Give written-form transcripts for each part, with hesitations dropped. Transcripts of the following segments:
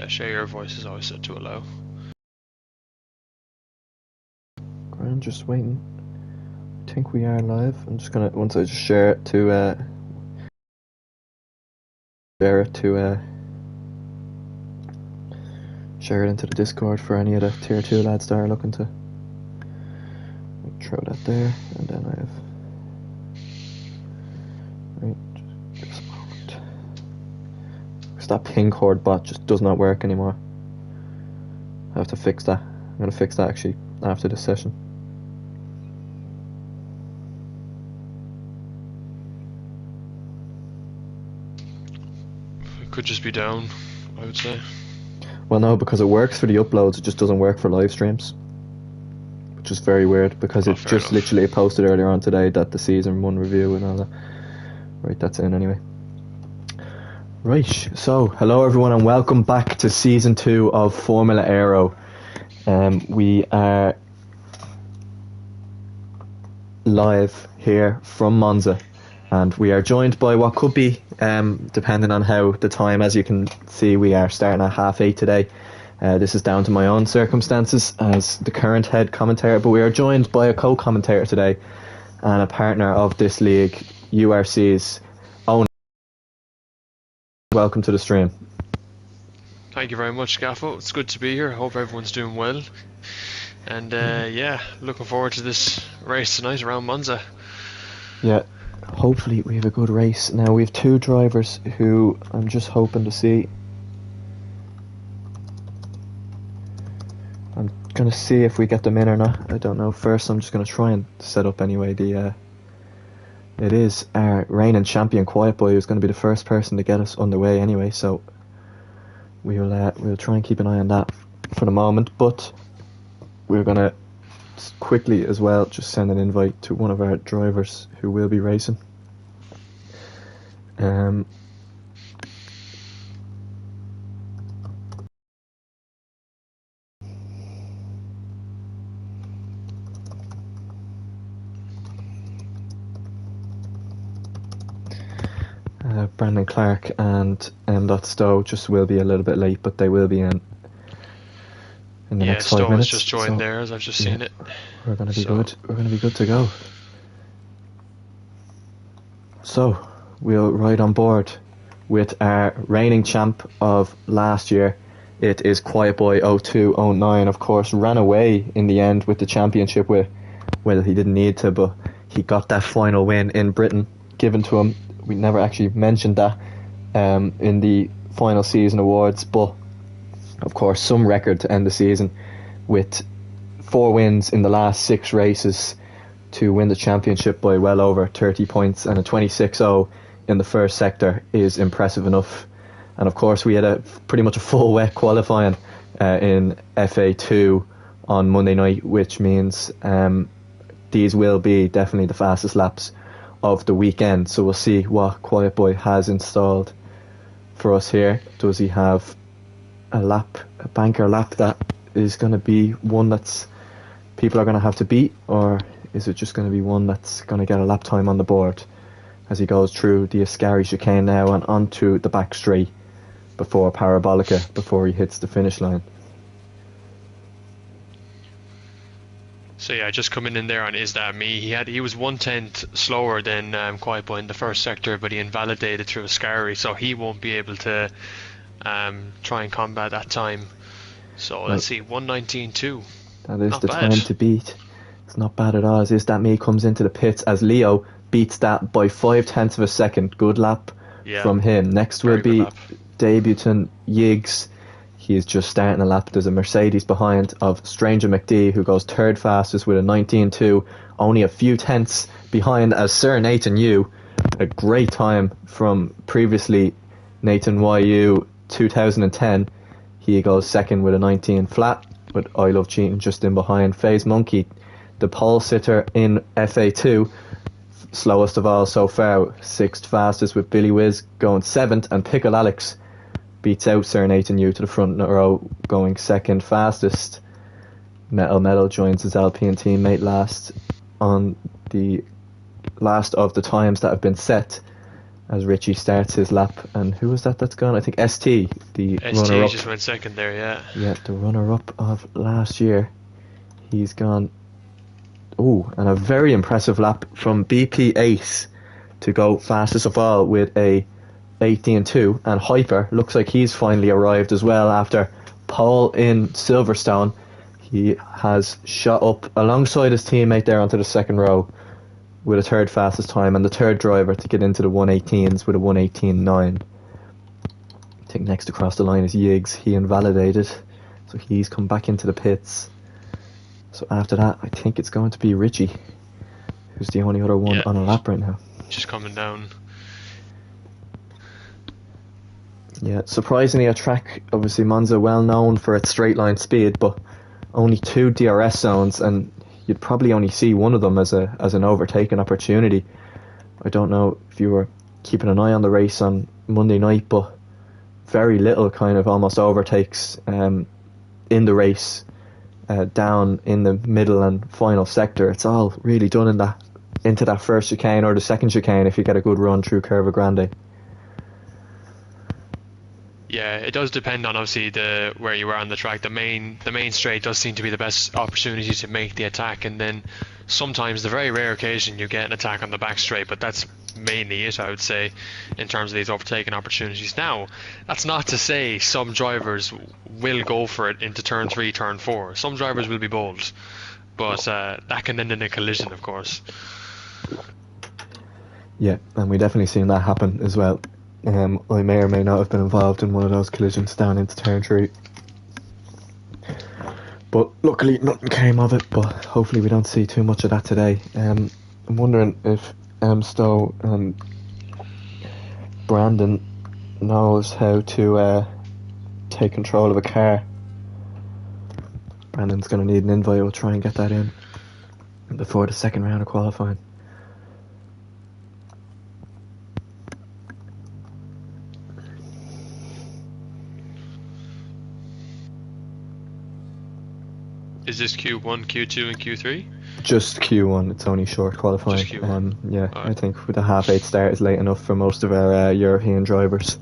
Yeah, share your voice is always set to allow. I'm just waiting. I think we are live. I'm just gonna once I just share it to share it into the Discord for any of the tier 2 lads that are looking to throw that there, and then I have right just a moment. Because that ping cord bot just does not work anymore. I have to fix that. I'm gonna fix that actually after this session. It could just be down, I would say. Well, no, because it works for the uploads, it just doesn't work for live streams, which is very weird because it just literally posted earlier on today that the season 1 review and all that. Right, that's in anyway. Right, so hello everyone and welcome back to season 2 of Formula Aero. We are live here from Monza, and we are joined by what could be, depending on how the time, as you can see, we are starting at 8:30 today. This is down to my own circumstances as the current head commentator, but we are joined by a co-commentator today and a partner of this league, URC's own. Welcome to the stream. Thank you very much, Gaffo. It's good to be here. I hope everyone's doing well. And yeah, looking forward to this race tonight around Monza. Yeah, hopefully we have a good race. Now we have 2 drivers who I'm just hoping to see. I'm going to see if we get them in or not. I don't know. First I'm just going to try and set up anyway it is our reigning champion Quiet Boy who's going to be the first person to get us underway anyway, so we'll try and keep an eye on that for the moment, but we're going to quickly as well just send an invite to one of our drivers who will be racing. Brandon Clark and M. Stowe just will be a little bit late, but they will be in the next 5 minutes. Yeah, Stowe has just joined there, as I've just seen it. We're going to be good. We're going to be good to go. So we'll ride on board with our reigning champ of last year. It is Quiet Boy 0209. Of course, ran away in the end with the championship. Well, he didn't need to, but he got that final win in Britain given to him. We never actually mentioned that in the final season awards, but of course some record to end the season with 4 wins in the last 6 races to win the championship by well over 30 points, and a 26-0 in the first sector is impressive enough. And of course we had pretty much a full wet qualifying in FA2 on Monday night, which means these will be definitely the fastest laps of the weekend. So we'll see what Quiet Boy has installed for us here. Does he have a banker lap that is going to be one that's people are going to have to beat, or is it just going to be one that's going to get a lap time on the board as he goes through the Ascari chicane now and onto the back straight before Parabolica, before he hits the finish line? So yeah, just coming in there on Is That Me, he was 1/10 slower than Quiet Boy in the first sector, but he invalidated through Ascari, so he won't be able to try and combat that time. So let's see, 1:19.2. That is the time to beat. It's not bad at all. As Is That Me comes into the pits as Leo beats that by 0.5 of a second. Good lap from him. Next will be debutant Yiggs. He is just starting a lap. There's a Mercedes behind of Stranger McD, who goes 3rd fastest with a 19.2, only a few tenths behind as Sir Nathan Yu. A great time from previously Nathan YU 2010. He goes 2nd with a 19 flat, with I Love Cheating just in behind. FaZe Monkey, the pole sitter in FA2, slowest of all so far, 6th fastest with Billy Wiz going 7th, and Pickle Alex beats out Sir Nathan Yu to the front row, going 2nd fastest. Metal joins his Alpine teammate last on the last of the times that have been set as Richie starts his lap. And who was that's gone? I think ST, the runner-up. just went second there, yeah. Yeah, the runner-up of last year. He's gone. Oh, and a very impressive lap from BP Ace to go fastest of all with a 18.2. And Hyper looks like he's finally arrived as well after pole in Silverstone. He has shot up alongside his teammate there onto the second row with a third fastest time, and the third driver to get into the 118s with a 118.9. I think next across the line is Yiggs. He invalidated, so he's come back into the pits. So after that, I think it's going to be Richie, who's the only other one on a lap right now. Just coming down. Yeah, surprisingly a track, obviously Monza well known for its straight line speed, but only 2 DRS zones, and you'd probably only see one of them as an overtaking opportunity. I don't know if you were keeping an eye on the race on Monday night, but very little kind of almost overtakes in the race down in the middle and final sector. It's all really done into that first chicane or the second chicane if you get a good run through Curva Grande. Yeah, it does depend on obviously where you are on the track. The main straight does seem to be the best opportunity to make the attack, and then sometimes the very rare occasion you get an attack on the back straight, but that's mainly it, I would say, in terms of these overtaking opportunities. Now, that's not to say some drivers will go for it into turn 3, turn 4. Some drivers will be bold, but that can end in a collision, of course. Yeah, and we definitely seen that happen as well. I may or may not have been involved in one of those collisions down into turn 3. But luckily nothing came of it, but hopefully we don't see too much of that today. I'm wondering if Stowe and Brandon knows how to take control of a car. Brandon's going to need an invite. We'll try and get that in before the second round of qualifying. Is this Q1, Q2 and Q3? Just Q1, it's only short qualifying. Just Q1. Yeah, Right. I think with the half-8 start is late enough for most of our European drivers.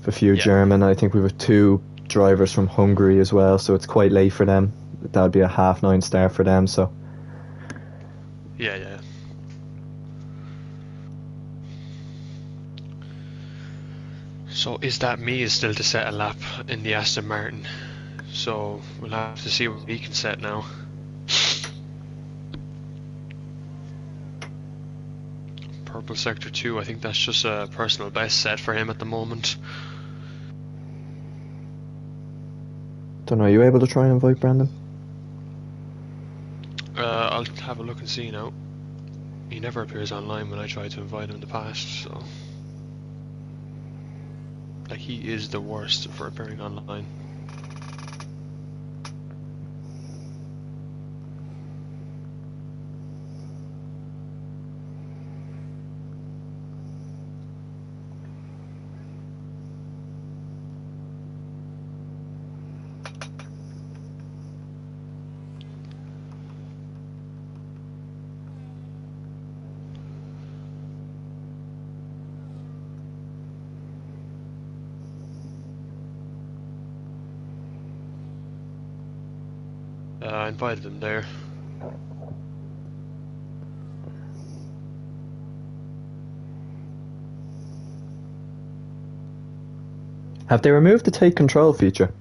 A few German, I think we have 2 drivers from Hungary as well, so it's quite late for them. That would be a 9:30 start for them, so. Yeah. So is that me is still to set a lap in the Aston Martin? So we'll have to see what he can set now. Purple sector 2, I think that's just a personal best set for him at the moment. Don't know, are you able to try and invite Brandon? I'll have a look and see now. He never appears online when I try to invite him in the past, so... Like, he is the worst for appearing online. I invited him there. Have they removed the take control feature?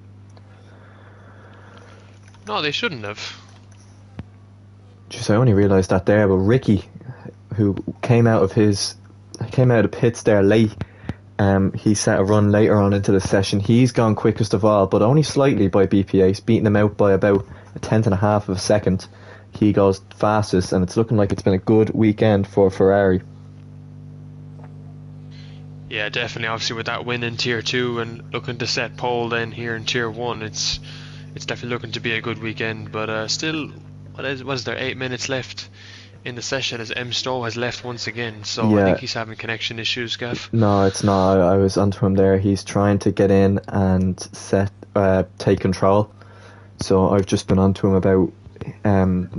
No, they shouldn't have. Jeez, I only realised that there, but Ricky, who came out of the pits there late, he set a run later on into the session. He's gone quickest of all, but only slightly by BPA, beating him out by about a 1/10.5 of a second. He goes fastest, and it's looking like it's been a good weekend for Ferrari. Yeah, definitely. Obviously, with that win in Tier 2 and looking to set pole then here in Tier 1, it's definitely looking to be a good weekend. But still, what is there, 8 minutes left in the session as M. Stowe has left once again. So Yeah. I think he's having connection issues, Gav. No, it's not. I was onto him there. He's trying to get in and take control. So I've just been onto him about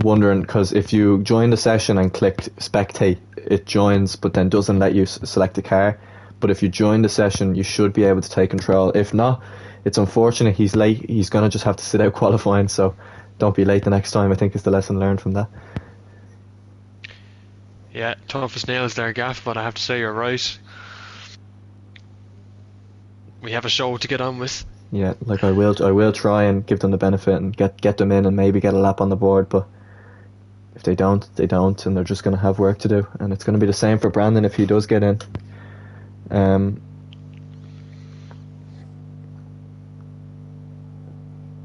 wondering, because if you join the session and click spectate, it joins, but then doesn't let you select a car. But if you join the session, you should be able to take control. If not, it's unfortunate he's late. He's going to just have to sit out qualifying, so don't be late the next time, I think is the lesson learned from that. Yeah, tough as nails there, Gaff, but I have to say you're right. We have a show to get on with. Yeah, like I will try and give them the benefit and get them in and maybe get a lap on the board, but if they don't, they don't, and they're just going to have work to do. And it's going to be the same for Brandon if he does get in.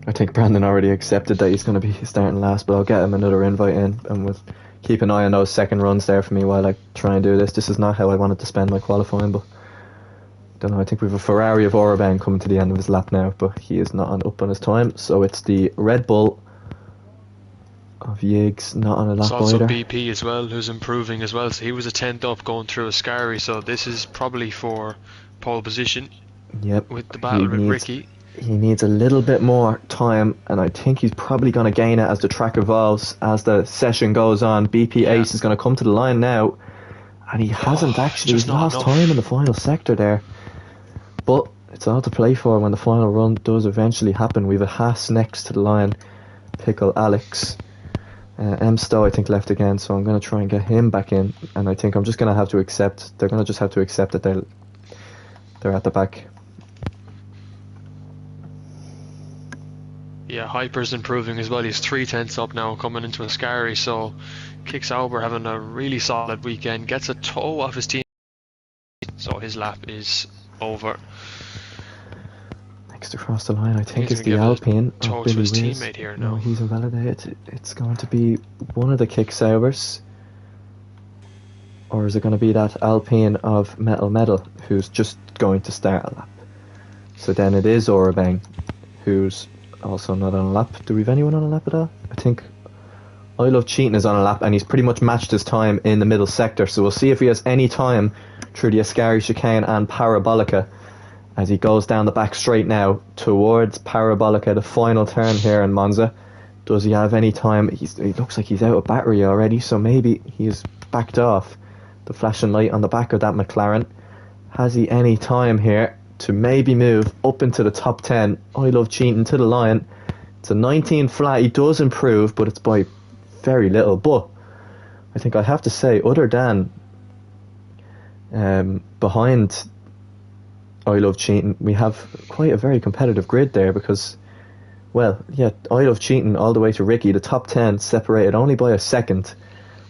I think Brandon already accepted that he's going to be starting last, but I'll get him another invite in, and we'll keep an eye on those second runs there for me while I try and do this. This is not how I wanted to spend my qualifying, but I don't know. I think we have a Ferrari of Orban coming to the end of his lap now, but he is not up on his time, so it's the Red Bull of Yiggs, not on a lap It's also either. BP as well, who's improving as well. So he was a 10th up going through a Scary, so this is probably for pole position. Yep. With the battle with Ricky. He needs a little bit more time, and I think he's probably going to gain it as the track evolves, as the session goes on. BP Ace is going to come to the line now, and he hasn't actually. He's lost time in the final sector there. But it's all to play for when the final run does eventually happen. We have a Haas next to the line, Pickle Alex. Stowe, I think, left again, so I'm going to try and get him back in, and I think I'm just going to have to accept. They're going to just have to accept that they're at the back. Yeah, Hyper's improving as well. He's 3/10 up now, coming into a Scary. So, Kick Sauber having a really solid weekend. Gets a toe off his team, so his lap is over. Next across the line, I think, is the Alpine toe of to Billy his Wiz. teammate here No, now. he's invalidated. It's going to be one of the Kick Saubers, or is it going to be that Alpine of Metal, who's just going to start a lap? So then it is Orabang, who's also not on a lap. Do we have anyone on a lap at all? I think I Love Cheating is on a lap, and he's pretty much matched his time in the middle sector, so we'll see if he has any time through the Ascari chicane and Parabolica as he goes down the back straight now towards Parabolica, the final turn here in Monza. Does he have any time? He looks like he's out of battery already, so maybe he's backed off. The flashing light on the back of that McLaren. Has he any time here to maybe move up into the top 10? I Love Cheating to the line. It's a 19 flat. He does improve, but it's by very little. But I think I have to say, other than behind I Love Cheating, we have quite a very competitive grid there because, well, yeah, I Love Cheating all the way to Ricky, the top 10 separated only by a second,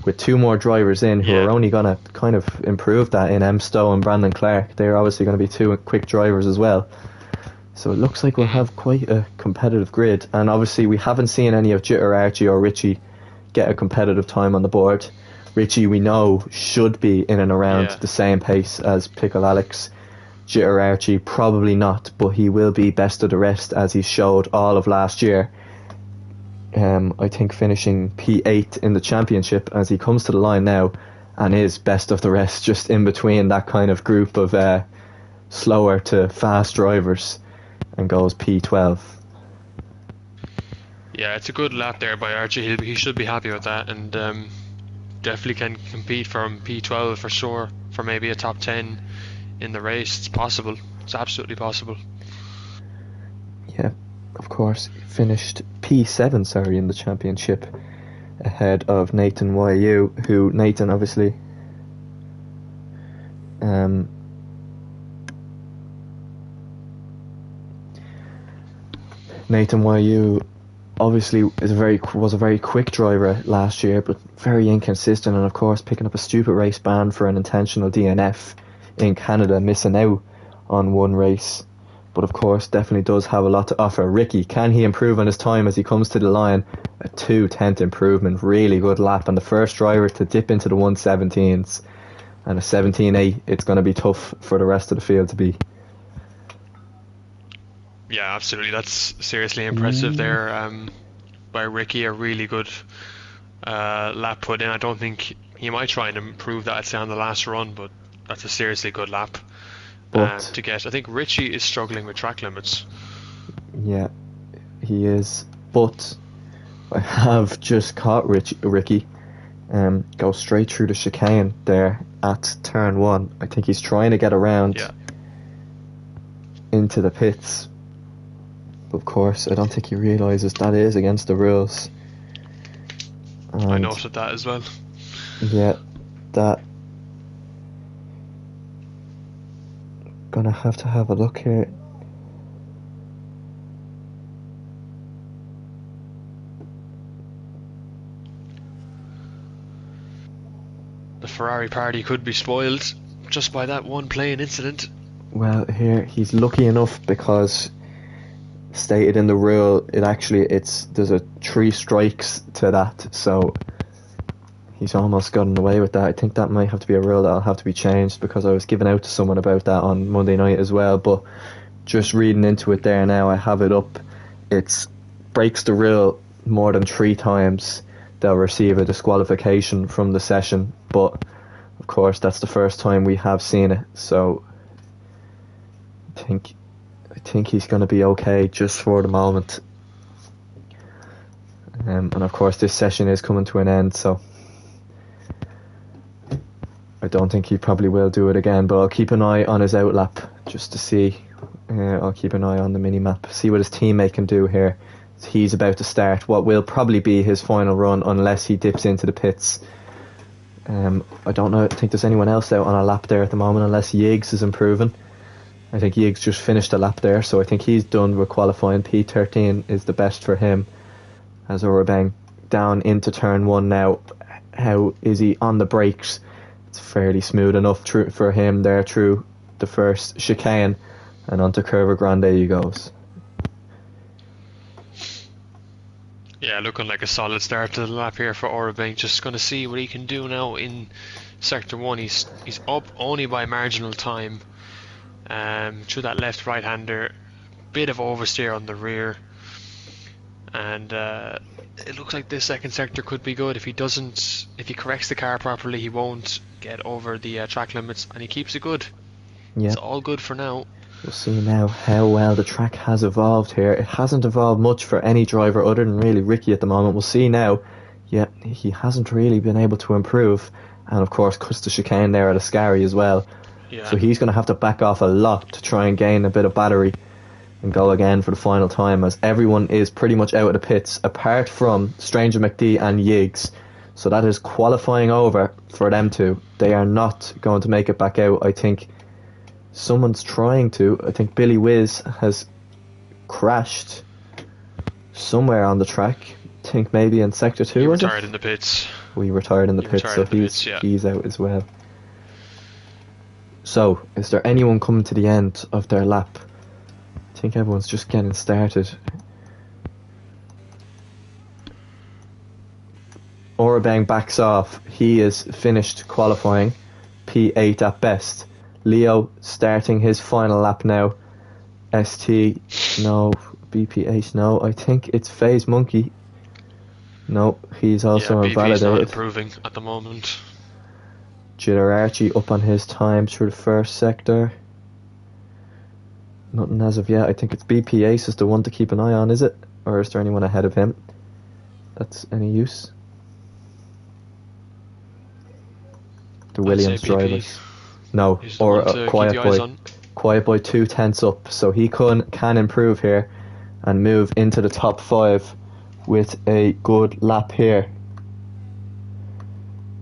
with two more drivers in who are only going to kind of improve that in Stowe and Brandon Clark. They're obviously going to be two quick drivers as well. So it looks like we'll have quite a competitive grid. And obviously we haven't seen any of Jitter Archie or Richie get a competitive time on the board. Richie, we know, should be in and around the same pace as Pickle Alex. Jitter Archie, probably not, but he will be best of the rest as he showed all of last year. I think finishing P8 in the championship as he comes to the line now and is best of the rest, just in between that kind of group of slower to fast drivers, and goes P12. Yeah, it's a good lap there by Archie. He should be happy with that, and definitely can compete from P12 for sure, for maybe a top 10 in the race. It's possible. It's absolutely possible. Yeah, of course. Finished P7, in the championship, ahead of Nathan YU, who Nathan obviously Nathan YU obviously was a very quick driver last year, but very inconsistent, and of course picking up a stupid race ban for an intentional DNF in Canada, missing out on one race. But of course definitely does have a lot to offer. Ricky, can he improve on his time as he comes to the line? A 2/10 improvement, really good lap, and the first driver to dip into the 117s, and a 17.8. It's going to be tough for the rest of the field to beat. Yeah, absolutely. That's seriously impressive there by Ricky. A really good lap put in. I don't think he might try and improve that, I'd say, on the last run, but that's a seriously good lap to get. I think Richie is struggling with track limits. Yeah, he is. But I have just caught Ricky Goes straight through the chicane there at turn 1. I think he's trying to get around into the pits. Of course, I don't think he realises that is against the rules. And I noted that as well. yeah, that. Gonna have to have a look here. The Ferrari party could be spoiled just by that one plane incident. Well, here he's lucky enough because stated in the rule there's a 3 strikes to that, so he's almost gotten away with that. I think that might have to be a rule that'll have to be changed, because I was giving out to someone about that on Monday night as well, but just reading into it there now, I have it up. It breaks the rule more than 3 times, they'll receive a disqualification from the session, but of course that's the first time we have seen it, so I think he's going to be okay just for the moment. And of course this session is coming to an end, so I don't think he probably will do it again, but I'll keep an eye on his outlap just to see. I'll keep an eye on the mini-map, see what his teammate can do here. He's about to start what will probably be his final run unless he dips into the pits. I don't know, I think there's anyone else out on a lap there at the moment unless Yiggs is improving. I think Yiggs just finished a lap there, so I think he's done with qualifying. P13 is the best for him. As Orabang down into turn 1 now. How is he on the brakes? It's fairly smooth enough for him there through the first chicane, and onto Curva Grande he goes. Yeah, looking like a solid start to the lap here for Orabang. Just going to see what he can do now in Sector 1. He's up only by marginal time. Through that left-right hander, bit of oversteer on the rear, and it looks like this second sector could be good. If he corrects the car properly, he won't get over the track limits, and he keeps it good. Yeah. It's all good for now. We'll see now how well the track has evolved here. It hasn't evolved much for any driver other than really Ricky at the moment. We'll see now. Yeah, he hasn't really been able to improve, and of course cuts the chicane there at Ascari as well. Yeah. So he's going to have to back off a lot to try and gain a bit of battery and go again for the final time, as everyone is pretty much out of the pits apart from Stranger McD and Yiggs. So that is qualifying over for them two. They are not going to make it back out. I think someone's trying to. I think Billy Wiz has crashed somewhere on the track. I think maybe in Sector 2, He was retired it? in the pits. We retired in the pits, so he's out as well. So, is there anyone coming to the end of their lap? I think everyone's just getting started. Orabang backs off. He is finished qualifying. P8 at best. Leo starting his final lap now. ST, no. BPH, no. I think it's FaZe Monkey. No, he's also invalidated. BP's not improving at the moment. Jitter Archie up on his time through the first sector. Nothing as of yet. I think it's BP Ace is the one to keep an eye on, is it? Or is there anyone ahead of him that's any use? The Williams drivers. No, or Quiet Boy 2 tenths up. So he can improve here and move into the top 5 with a good lap here.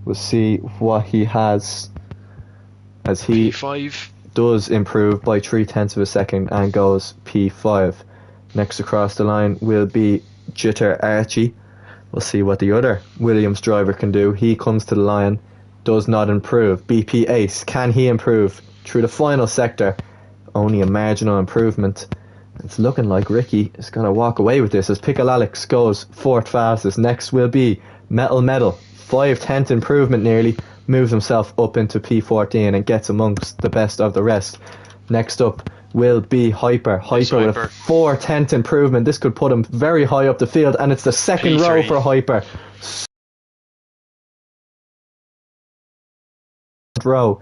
We'll see what he has as he P5 does improve by 0.3 of a second and goes P5. Next across the line will be Jitter Archie. We'll see what the other Williams driver can do. He comes to the line, does not improve. BP Ace, can he improve through the final sector? Only a marginal improvement. It's looking like Ricky is going to walk away with this as Pickle Alex goes 4th fastest. Next will be Metal. 5/10 improvement nearly. Moves himself up into P14 and gets amongst the best of the rest. Next up will be Hyper. Hyper with a 4/10 improvement. This could put him very high up the field, and it's the second P3. row for Hyper. Row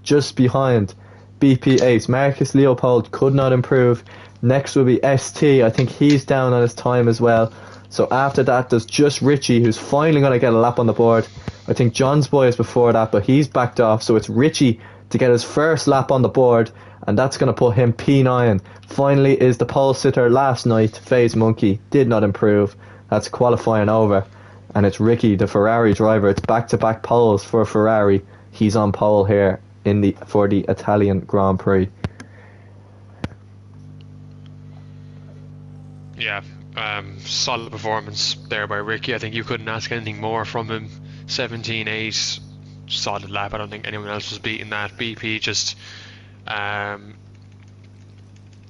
just behind BP Ace. Marcus Leopold could not improve. Next will be ST. I think he's down on his time as well. So after that there's just Richie, who's finally going to get a lap on the board. I think John's boy is before that, but he's backed off. So it's Richie to get his first lap on the board, and that's going to put him P9. Finally is the pole sitter last night, FaZe Monkey, did not improve. That's qualifying over. And it's Ricky, the Ferrari driver. It's back-to-back poles for Ferrari. He's on pole here for the Italian Grand Prix. Yeah, solid performance there by Ricky. I think you couldn't ask anything more from him. 17.8, solid lap. I don't think anyone else was beating that. BP just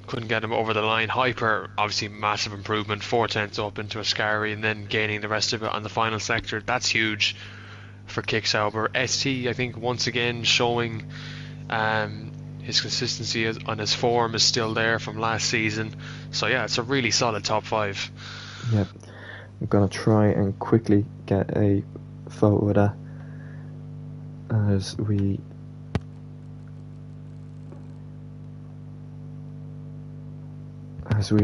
couldn't get him over the line. Hyper, obviously massive improvement, 4/10 up into Ascari, and then gaining the rest of it on the final sector. That's huge for Kicksauber. ST, I think, once again showing his consistency on his form is still there from last season. So yeah, it's a really solid top 5. Yep. I'm going to try and quickly get a photo of that as we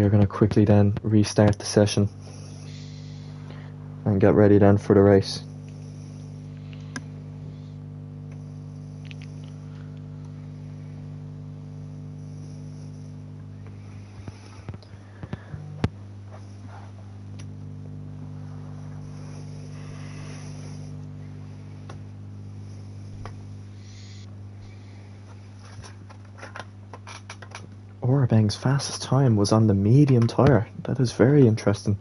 are going to quickly then restart the session and get ready then for the race. Orabang's fastest time was on the medium tyre. That is very interesting.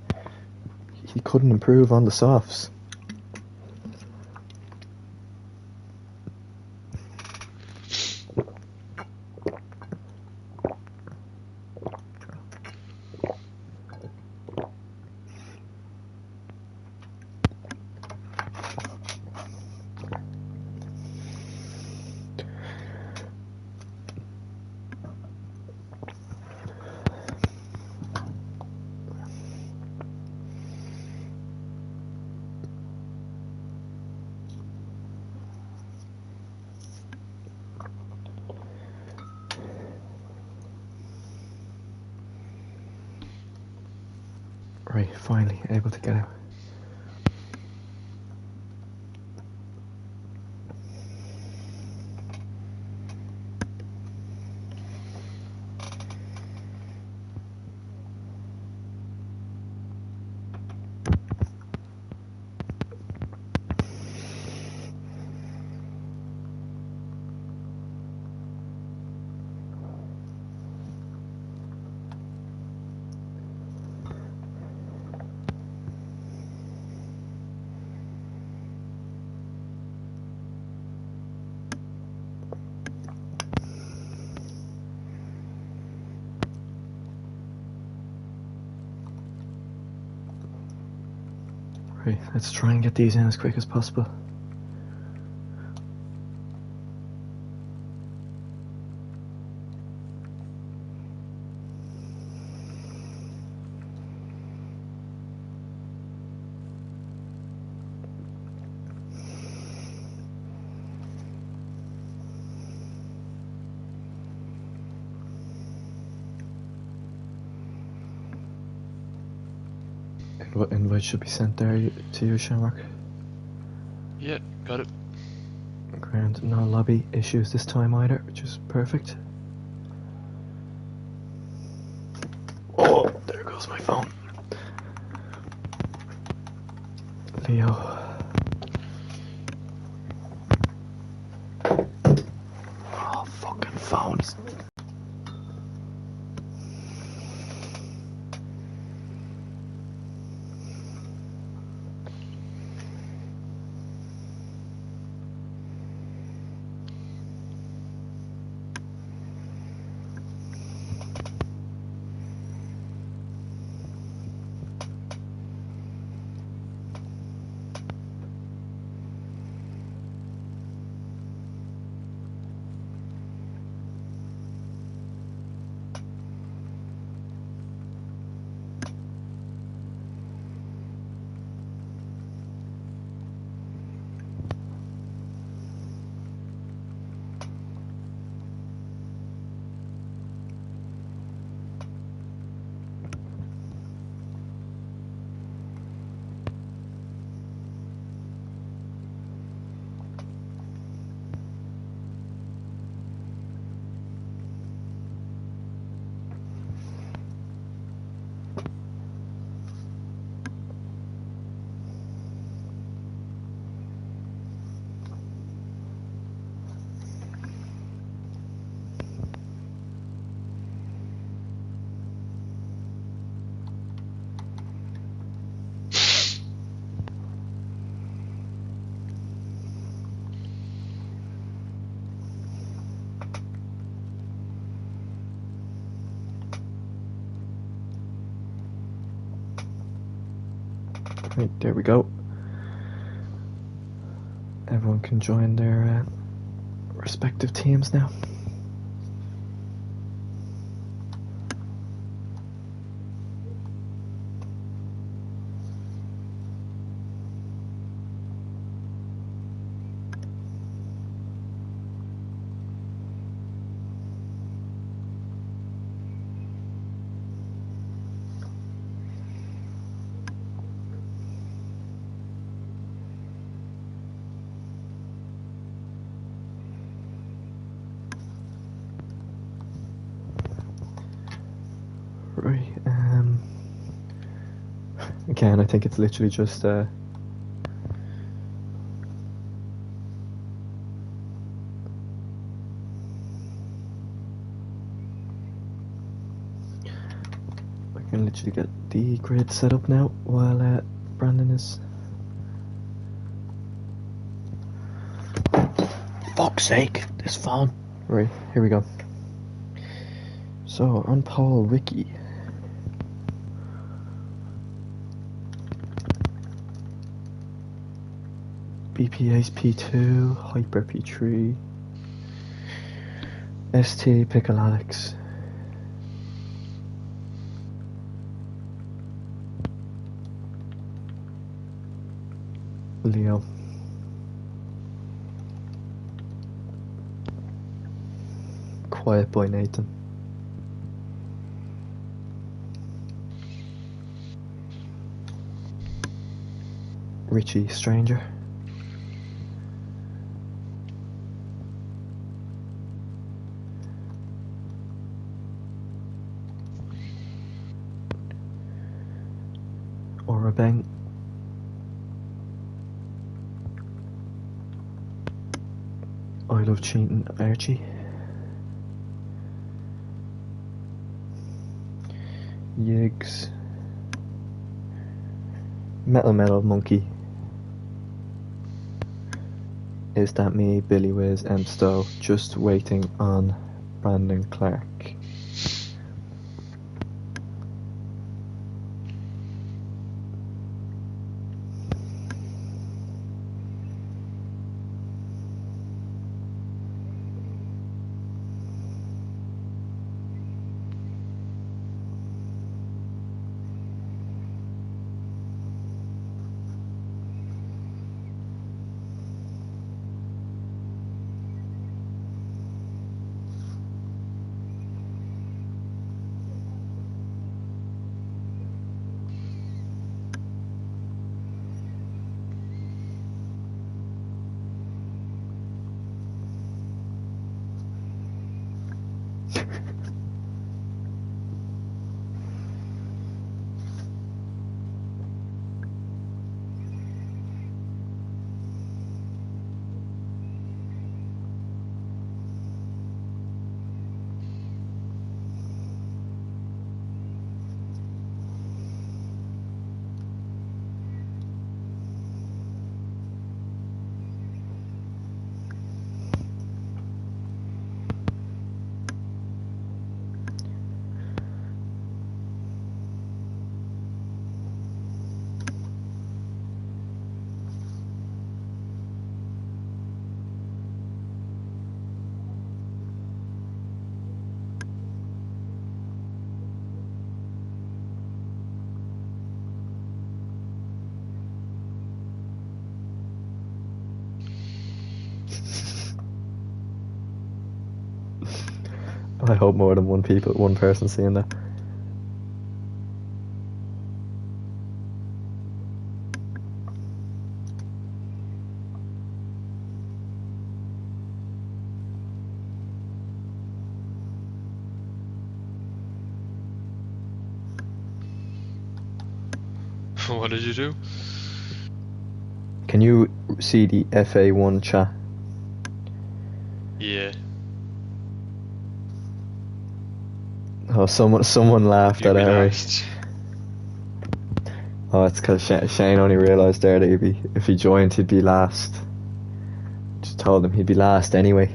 He couldn't improve on the softs. Right, finally able to get out. Right, let's try and get these in as quick as possible. What invite should be sent there to you, Shamrock? Yeah, got it. Grand, no lobby issues this time either, which is perfect. Oh, there goes my phone. Leo. Oh, fucking phones. Right, there we go. Everyone can join their respective teams now. Right, again, I think it's literally just I can literally get the grid set up now while Brandon is. Fuck's sake, this phone. Right, here we go. So, on Paul Wiki. BPA's P2, Hyper P3, ST Pickle Alex. Leo. Quiet Boy Nathan. Richie Stranger. Orabang. I Love Cheating Archie. Yigs. Metal Monkey. Is That Me, Billy Wiz, M Stowe. Just waiting on Brandon Clark. I hope more than one person seeing that. What did you do? Can you see the FA1 chat? Yeah. Oh, someone laughed You'd at be Harry. last. Oh, it's because Shane only realised there that if he joined, he'd be last. Just told him he'd be last anyway.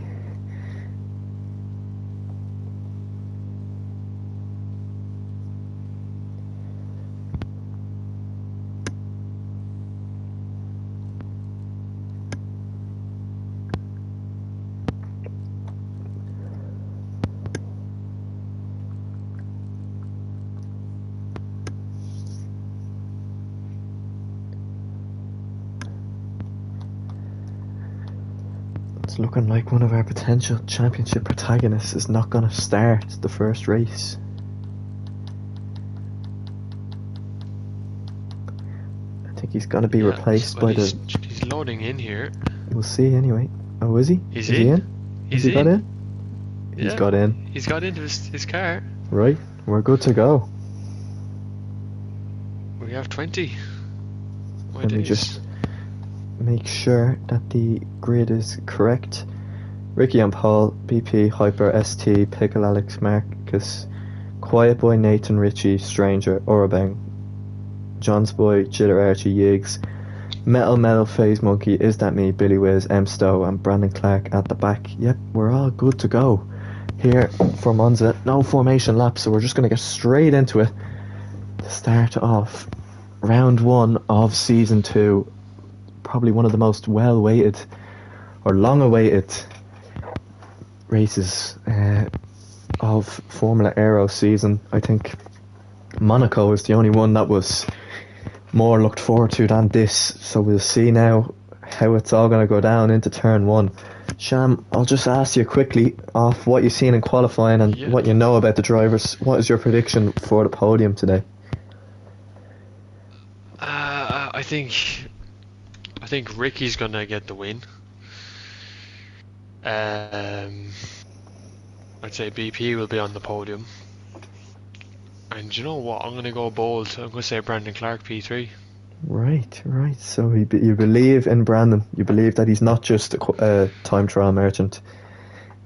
It's looking like one of our potential championship protagonists is not going to start the first race. I think he's going to be replaced by he's loading in here. We'll see anyway. Oh, is he? He's is in. He in? He's Has he got in. in? He's got in. He's got into his car. Right, we're good to go. We have 20. Let me just make sure that the grid is correct. Ricky and Paul, BP, Hyper, ST, Pickle, Alex, Marcus, Quiet Boy, Nathan, Richie, Stranger, Orabang, John's Boy, Jitter, Archie, Yiggs, Metal, Phase Monkey, Is That Me, Billy Wiz, M Stowe, and Brandon Clark at the back. Yep, we're all good to go here for Monza. No formation lap, so we're just going to get straight into it to start off round 1 of season 2. Probably one of the most well-awaited or long-awaited races of Formula Aero season. I think Monaco is the only one that was more looked forward to than this, so we'll see now how it's all going to go down into turn 1. Sham, I'll just ask you quickly off what you've seen in qualifying and what you know about the drivers. What is your prediction for the podium today? I think Ricky's gonna get the win. I'd say BP will be on the podium. And you know what? I'm gonna go bold. I'm gonna say Brandon Clark P3. Right. So you believe in Brandon. You believe that he's not just a time trial merchant,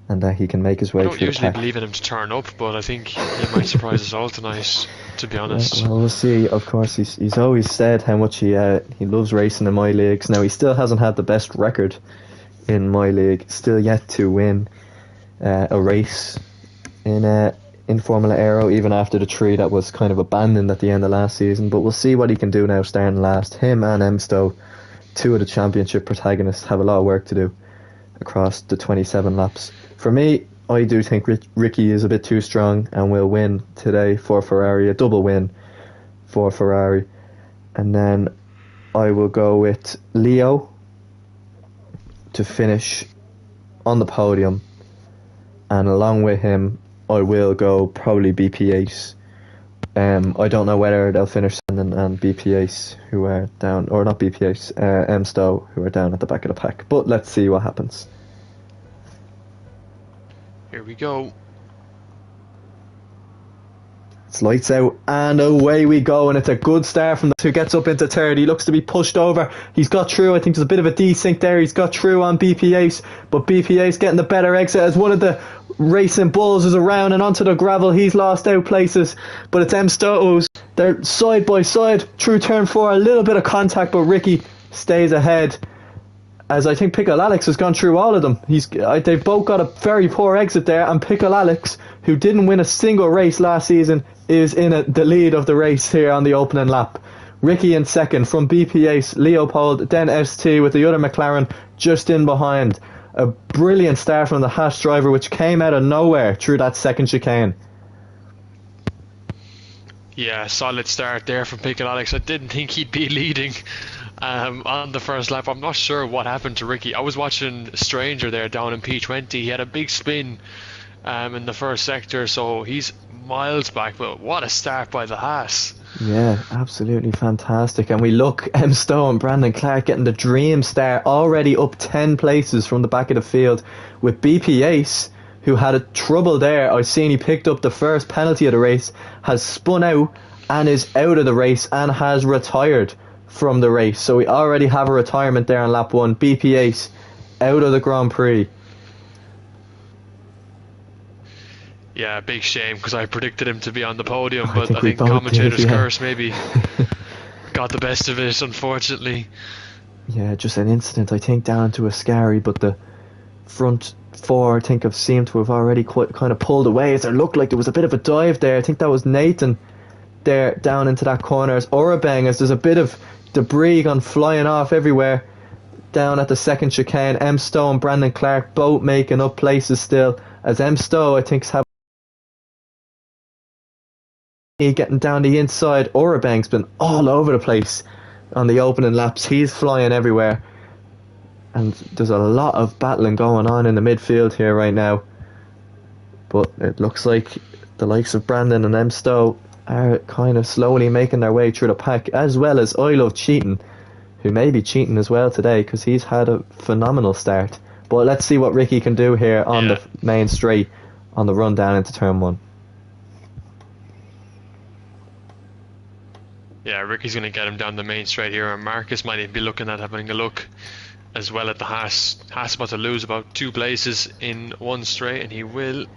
and that he can make his way through the pack. I don't usually believe in him to turn up, but I think he might surprise us all tonight, to be honest. Well, we'll see. Of course, he's always said how much he loves racing in my leagues. Now, he still hasn't had the best record in my league. Still yet to win a race in Formula Aero, even after the 3 that was kind of abandoned at the end of last season. But we'll see what he can do now starting last. Him and M Stowe, 2 of the championship protagonists, have a lot of work to do across the 27 laps. For me, I do think Ricky is a bit too strong and will win today for Ferrari, a double win for Ferrari. And then I will go with Leo to finish on the podium, and along with him I will go probably BP8. I don't know whether they'll finish and BP8 who are down, or not BP8, M Stowe who are down at the back of the pack, but let's see what happens. Here we go. It's lights out and away we go, and it's a good start from the who gets up into third. He looks to be pushed over. He's got through. I think there's a bit of a desync there. He's got through on BP8, but BP8's getting the better exit as one of the racing bulls is around and onto the gravel. He's lost out places, but it's M Stowe's. They're side by side through turn 4. A little bit of contact, but Ricky stays ahead, as I think Pickle Alex has gone through all of them. They've both got a very poor exit there, and Pickle Alex, who didn't win a single race last season, is in the lead of the race here on the opening lap. Ricky in second from BP8, Leopold, then ST with the other McLaren just in behind. A brilliant start from the Haas driver, which came out of nowhere through that second chicane. Yeah, solid start there from Pickle Alex. I didn't think he'd be leading on the first lap. I'm not sure what happened to Ricky. I was watching Stranger there down in P20. He had a big spin in the first sector, so he's miles back, but what a start by the Haas. Yeah, absolutely fantastic. And we look, M Stowe and Brandon Clark getting the dream start, already up 10 places from the back of the field, with BP8, who had a trouble there. I've seen he picked up the first penalty of the race, has spun out and is out of the race and has retired from the race. So we already have a retirement there on lap 1. BP8 out of the Grand Prix. Yeah, big shame, because I predicted him to be on the podium, but I think both commentator's did, yeah. curse maybe got the best of it, unfortunately. Yeah, just an incident, I think, down to Ascari, but the front 4, I think, have seemed to have already quite kind of pulled away, as there looked like there was a bit of a dive there. I think that was Nathan there down into that corner, as Orabang, as there's a bit of debris gone flying off everywhere down at the second chicane. M Stowe and Brandon Clark both making up places still, as M Stowe, I think, has getting down the inside. Orabang's been all over the place on the opening laps. He's flying everywhere. and there's a lot of battling going on in the midfield here right now. But it looks like the likes of Brandon and Emstow are kind of slowly making their way through the pack, as well as I Love Cheating, who may be cheating as well today because he's had a phenomenal start. But let's see what Ricky can do here on the main straight on the run down into turn 1. Yeah, Ricky's going to get him down the main straight here, and Marcus might even be looking at having a look as well at the Haas. Haas about to lose about 2 places in one straight, and he will.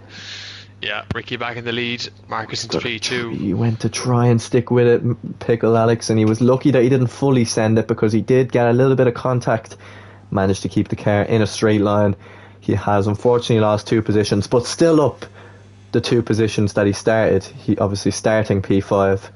Yeah, Ricky back in the lead. Marcus into P2. He went to try and stick with it, Pickle Alex, and he was lucky that he didn't fully send it because he did get a little bit of contact. Managed to keep the car in a straight line. He has unfortunately lost 2 positions, but still up the 2 positions that he started. He obviously starting P5.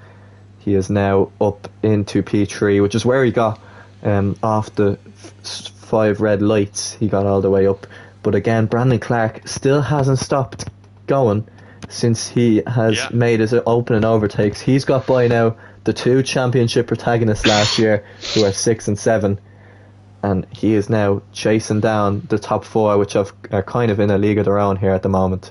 He is now up into P3, which is where he got off the 5 red lights. He got all the way up. But again, Brandon Clark still hasn't stopped going since he has made his opening overtakes. He's got by now the 2 championship protagonists last year, who are 6 and 7, and he is now chasing down the top 4, which are kind of in a league of their own here at the moment.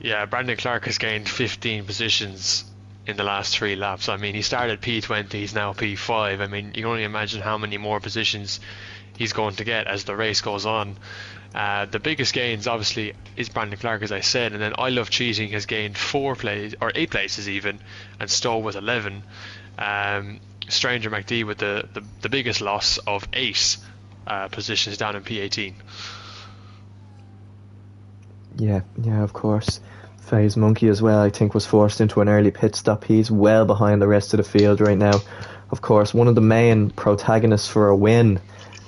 Yeah, Brandon Clark has gained 15 positions in the last 3 laps. I mean, he started P20, he's now P5. I mean, you can only imagine how many more positions he's going to get as the race goes on. The biggest gains obviously is Brandon Clark, as I said, and then I Love Cheating has gained 8 places even, and Stowe with 11. Stranger McD with the biggest loss of 8 positions down in P18. Yeah, of course. FaZe Monkey as well, I think, was forced into an early pit stop. He's well behind the rest of the field right now. Of course, one of the main protagonists for a win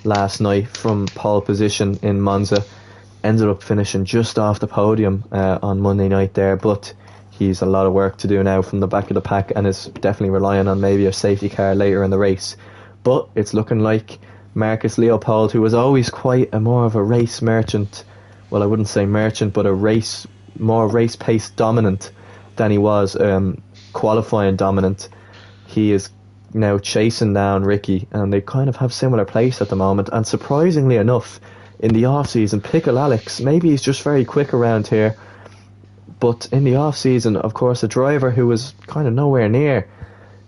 last night from pole position in Monza ended up finishing just off the podium on Monday night there, but he's a lot of work to do now from the back of the pack and is definitely relying on maybe a safety car later in the race. But it's looking like Marcus Leopold, who was always quite more of a race merchant, well, I wouldn't say merchant, but more race pace dominant than he was qualifying dominant. He is now chasing down Ricky, and they kind of have similar pace at the moment. And surprisingly enough, in the off season, Pickle Alex, maybe he's just very quick around here, but in the off season, of course, a driver who was kind of nowhere near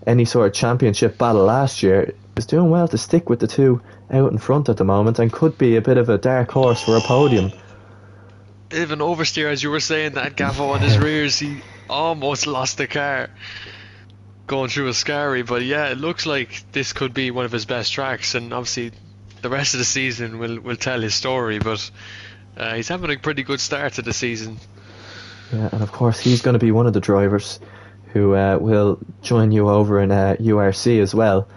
any sort of championship battle last year is doing well to stick with the 2 out in front at the moment, and could be a bit of a dark horse for a podium. Bit of an oversteer, as you were saying, that Gaffo on his rears. He almost lost the car going through a scary, but yeah, it looks like this could be one of his best tracks, and obviously the rest of the season will tell his story, but he's having a pretty good start to the season. Yeah, and of course he's going to be one of the drivers who will join you over in URC as well.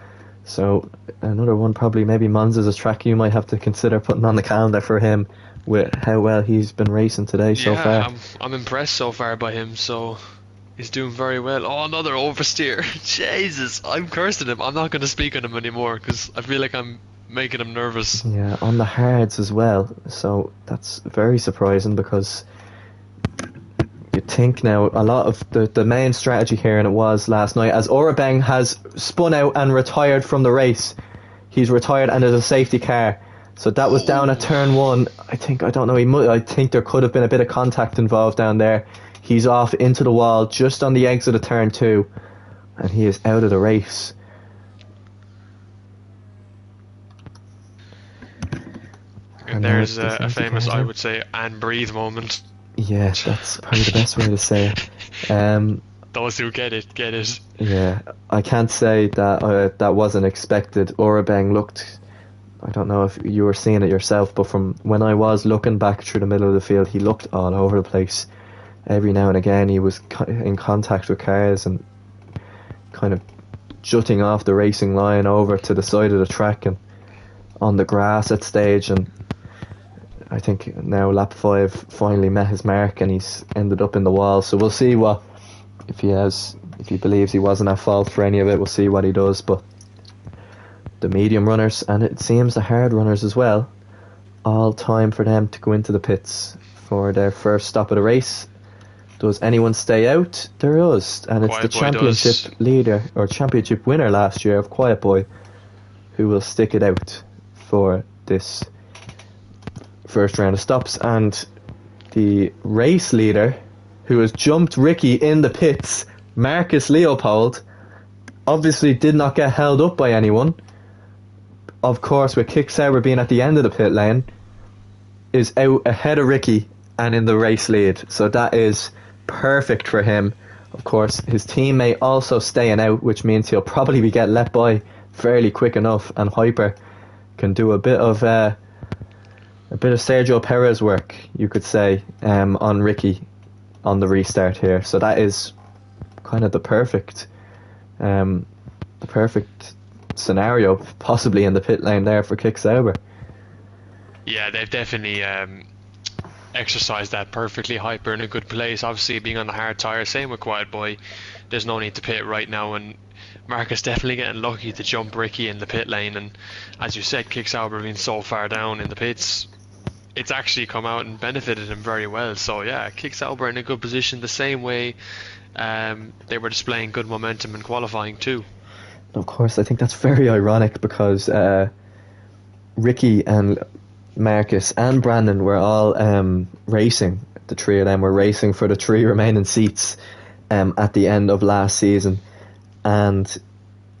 So another one, probably maybe Monza's a track you might have to consider putting on the calendar for him, with how well he's been racing today so far. I'm impressed so far by him, so he's doing very well. Oh, another oversteer. Jesus, I'm cursing him. I'm not going to speak on him anymore because I feel like I'm making him nervous. Yeah, on the hards as well, so that's very surprising, because you think now a lot of the main strategy here, and it was last night, as Orabeng has spun out and retired from the race. He's retired, and there's a safety car. So that was down at turn 1. I think there could have been a bit of contact involved down there. He's off into the wall just on the exit of turn 2, and he is out of the race. And there's a famous, I would say, and breathe moment. Yeah, that's probably the best way to say it. Those who get it, get it. Yeah, I can't say that that wasn't expected. Orabeng looked, I don't know if you were seeing it yourself, but from when I was looking back through the middle of the field, he looked all over the place. Every now and again he was in contact with cars and kind of jutting off the racing line over to the side of the track and on the grass at stage, and I think now lap 5 finally met his mark and he's ended up in the wall. So we'll see if he believes he wasn't at fault for any of it. We'll see what he does. But the medium runners, and it seems the hard runners as well, all time for them to go into the pits for their first stop of the race. Does anyone stay out? There is, and it's the championship leader or championship winner last year of Quiet Boy who will stick it out for this first round of stops. And the race leader, who has jumped Ricky in the pits, Marcus Leopold, obviously did not get held up by anyone. Of course, with Kick Sauber being at the end of the pit lane, is out ahead of Ricky and in the race lead. So that is perfect for him. Of course, his teammate also staying out, which means he'll probably be getting let by fairly quick enough, and Hyper can do a bit of Sergio Perez work, you could say, on Ricky on the restart here. So that is kind of the perfect scenario, possibly in the pit lane there for Kick Sauber. Yeah, they've definitely exercised that perfectly. Hyper in a good place, obviously being on the hard tyre. Same with Quiet Boy. There's no need to pit right now, and Marcus definitely getting lucky to jump Ricky in the pit lane. And as you said, Kick Sauber being so far down in the pits, it's actually come out and benefited him very well. So yeah, Kick Sauber in a good position, the same way they were displaying good momentum in qualifying too. Of course, I think that's very ironic because Ricky and Marcus and Brandon were all racing. The three of them were racing for the 3 remaining seats at the end of last season. And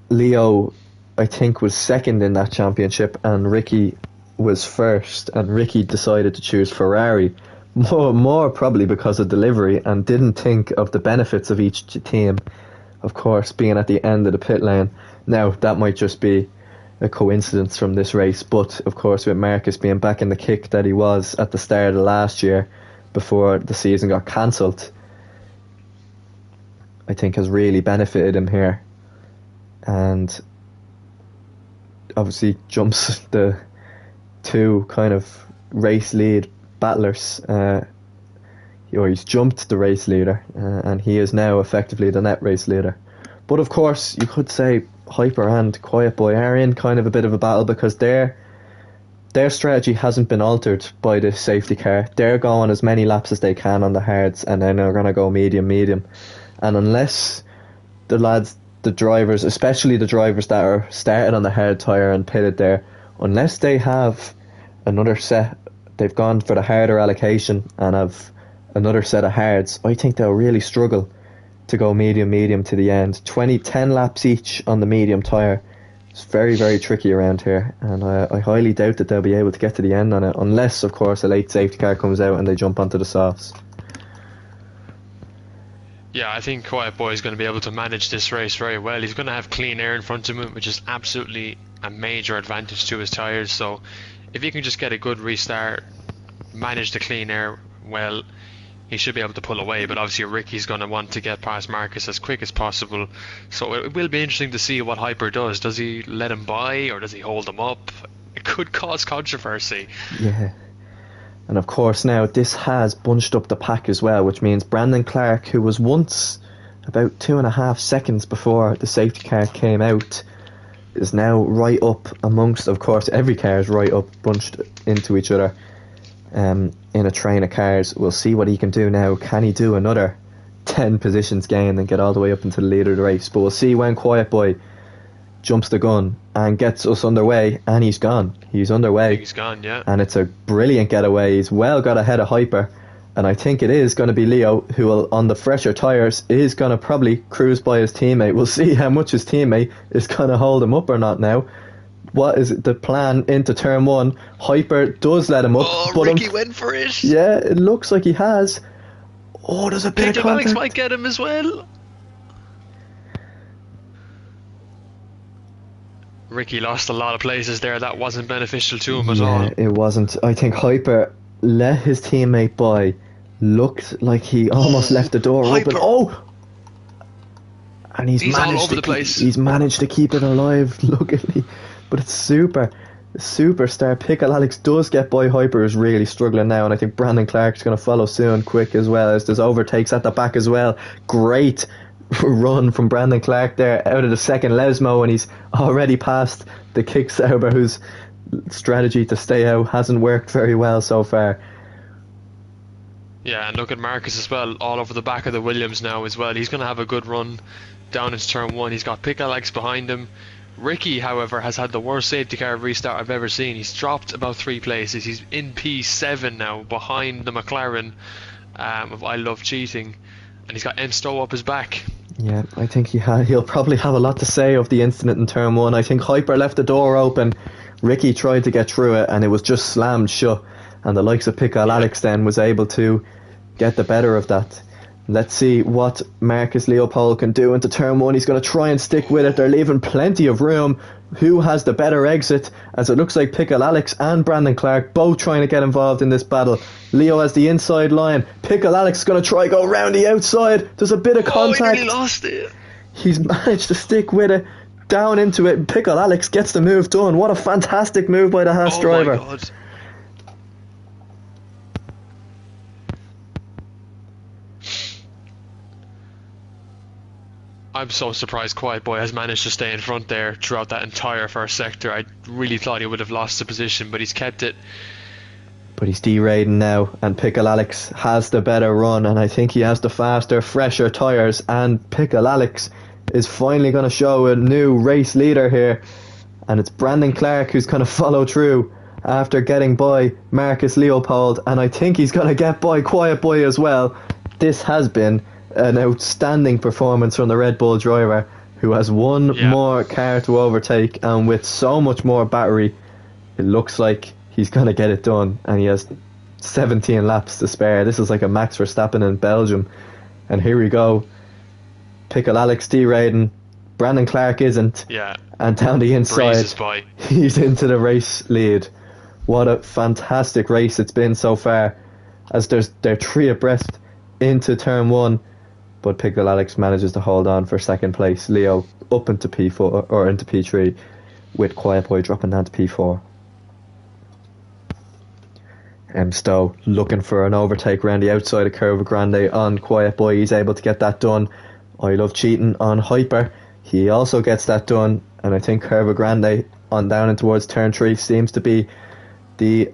Leo, I think, was second in that championship, and Ricky was first. And Ricky decided to choose Ferrari, more probably because of delivery, and didn't think of the benefits of each team, of course, being at the end of the pit lane. Now, that might just be a coincidence from this race, but of course with Marcus being back in the kick that he was at the start of last year before the season got cancelled, I think has really benefited him here, and obviously jumps the 2 kind of race lead battlers, or he's jumped the race leader, and he is now effectively the net race leader. But of course you could say Hyper and Quiet Boy are in kind of a bit of a battle because their strategy hasn't been altered by this safety car. They're going as many laps as they can on the hards, and then they're going to go medium. And unless the drivers, especially the drivers that are started on the hard tyre and pitted there, unless they have another set, they've gone for the harder allocation and have another set of hards, I think they'll really struggle to go medium to the end. 10 laps each on the medium tyre. It's very, very tricky around here, and I highly doubt that they'll be able to get to the end on it, unless, of course, a late safety car comes out and they jump onto the softs. Yeah, I think Quiet Boy is going to be able to manage this race very well. He's going to have clean air in front of him, which is absolutely a major advantage to his tyres. So if he can just get a good restart, manage the clean air well, he should be able to pull away. But obviously Ricky's going to want to get past Marcus as quick as possible. So it will be interesting to see what Hyper does. Does he let him by, or does he hold him up? It could cause controversy. Yeah. And of course now this has bunched up the pack as well, which means Brandon Clark, who was once about 2.5 seconds before the safety car came out, is now right up amongst, of course every car is right up, bunched into each other in a train of cars. We'll see what he can do now. Can he do another 10 positions gain and get all the way up into the leader of the race? But we'll see when Quiet Boy jumps the gun and gets us underway, and he's gone. He's underway. He's gone, yeah. And it's a brilliant getaway. He's well got ahead of Hyper, and I think it is going to be Leo who will, on the fresher tyres, is going to probably cruise by his teammate. We'll see how much his teammate is going to hold him up or not now. What is the plan into turn 1? Hyper does let him up. Oh, but Ricky went for it. Yeah, it looks like he has. Oh, there's a bit of contact. Alex might get him as well. Ricky lost a lot of places there. That wasn't beneficial to him at all. Yeah, it wasn't. I think Hyper let his teammate by. Looked like he almost left the door Hyper. open. Oh! And he's managed all over the place. He's managed to keep it alive, luckily. But it's superstar pickle. Alex does get by. Hyper is really struggling now, and I think Brandon Clark's going to follow soon, quick as well, as there's overtakes at the back as well. Great run from Brandon Clark there out of the second Lesmo, and he's already past the Kick Sauber, whose strategy to stay out hasn't worked very well so far. Yeah, and look at Marcus as well, all over the back of the Williams now as well. He's going to have a good run down into turn 1. He's got Pick Alex behind him. Ricky, however, has had the worst safety car restart I've ever seen. He's dropped about 3 places. He's in P7 now, behind the McLaren of I Love Cheating, and he's got M Stowe up his back. Yeah, I think he'll probably have a lot to say of the incident in turn one. I think Hyper left the door open. Ricky tried to get through it, and it was just slammed shut. And the likes of Pickle Alex then was able to get the better of that. Let's see what Marcus Leopold can do into turn one. He's going to try and stick with it. They're leaving plenty of room. Who has the better exit? As it looks like Pickle Alex and Brandon Clark both trying to get involved in this battle. Leo has the inside line. Pickle Alex is going to try go round the outside. There's a bit of contact. He lost it. He's managed to stick with it. Down into it. Pickle Alex gets the move done. What a fantastic move by the Haas driver. My God. I'm so surprised Quiet Boy has managed to stay in front there throughout that entire first sector. I really thought he would have lost the position, but he's kept it. But he's derating now, and Pickle Alex has the better run, and I think he has the faster, fresher tyres, and Pickle Alex is finally going to show a new race leader here, and it's Brandon Clark who's going to follow through after getting by Marcus Leopold, and I think he's going to get by Quiet Boy as well. This has been an outstanding performance from the Red Bull driver, who has one more car to overtake, and with so much more battery, it looks like he's going to get it done, and he has 17 laps to spare. This is like a Max Verstappen in Belgium, and here we go. Pickle Alex derating, Brandon Clark isn't, and down the inside he's into the race lead. What a fantastic race it's been so far, as they're three abreast into turn one, but Pickle Alex manages to hold on for second place. Leo up into P4 or into P3, with Quiet Boy dropping down to P4. Stowe looking for an overtake around the outside of Curva Grande on Quiet Boy. He's able to get that done. I Love Cheating on Hyper. He also gets that done, and I think Curva Grande on down and towards turn 3 seems to be the